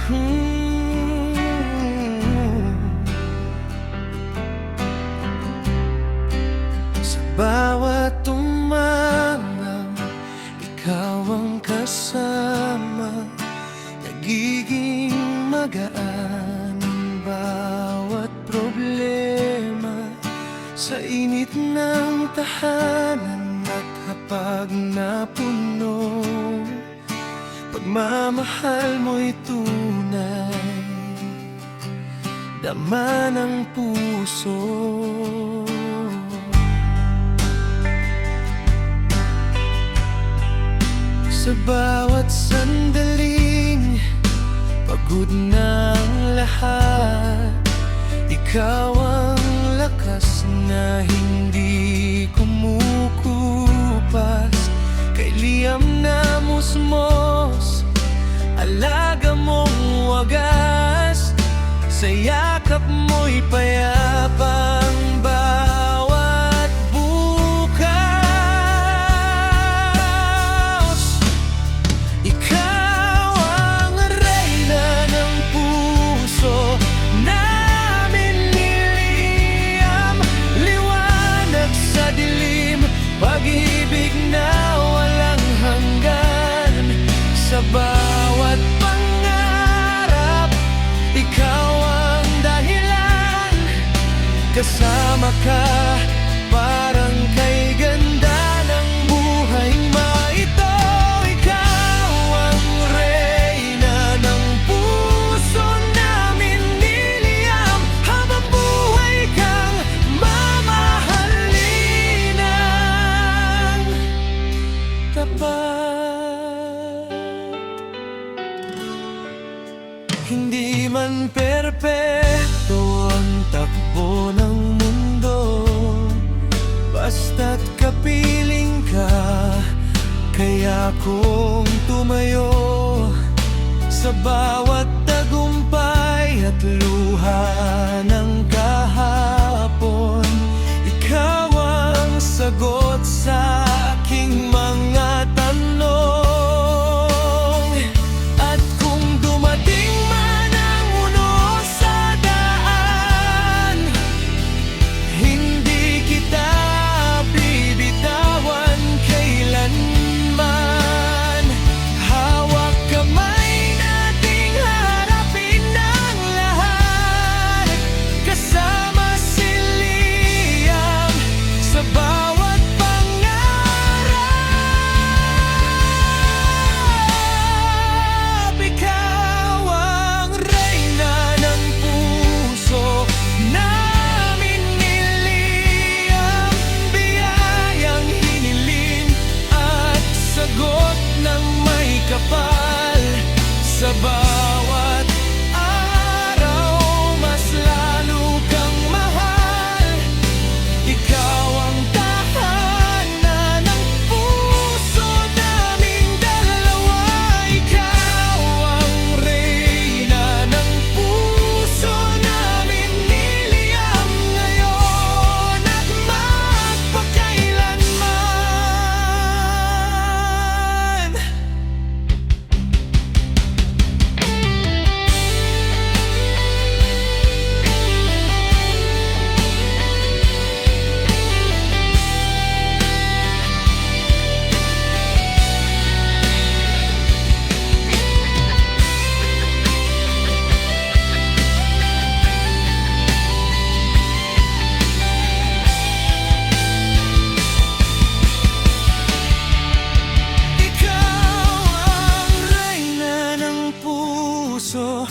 Sa bawat umaga, ikaw ang kasama. Nagiging magaan bawat problema. Sa init ng tahanan at hapag na puno, pagmamahal mo'y tunay, dama ng puso. Sa bawat sandaling pagod na ang lahat, ikaw ang lakas na hindi kumukupas. Kay liyam na musmos, alaga mong wagas. Sa yakap mo'y payapang bawat bukas. Ikaw ang reyna ng puso namin, niliyam, liwanag sa dilim, pag-ibig na walang hanggan. Sa bawat pangarap, ikaw ang dahilan. Kasama ka, parang kay ganda ng buhay maito. Ikaw ang reyna ng puso namin, niliyam, habang buhay kang mamahalin ng tapat. Hindi man perpekto ang takbo ng mundo, basta't kapiling ka. Kaya kung tumayo sa bawat tagumpay at luha ng kahapon, ikaw ang sagot sa aking mga tanong. At kung dumating man ang unos sa daan, hindi kita bibitawan kailanman. Hawak kamay nating harapin ang lahat. Kasama si Liam sa bawat pangarap. Ikaw ang reyna ng puso namin, niliyam, biyayang hiniling at sagot ng may kapal. Sa bawat araw, mas lalo kang mahal. Ikaw ang tahanan ng puso naming dalawa. Ikaw ang reyna ng puso namin, niliyam, ngayon at magpakailanman. Ikaw ang reyna ng puso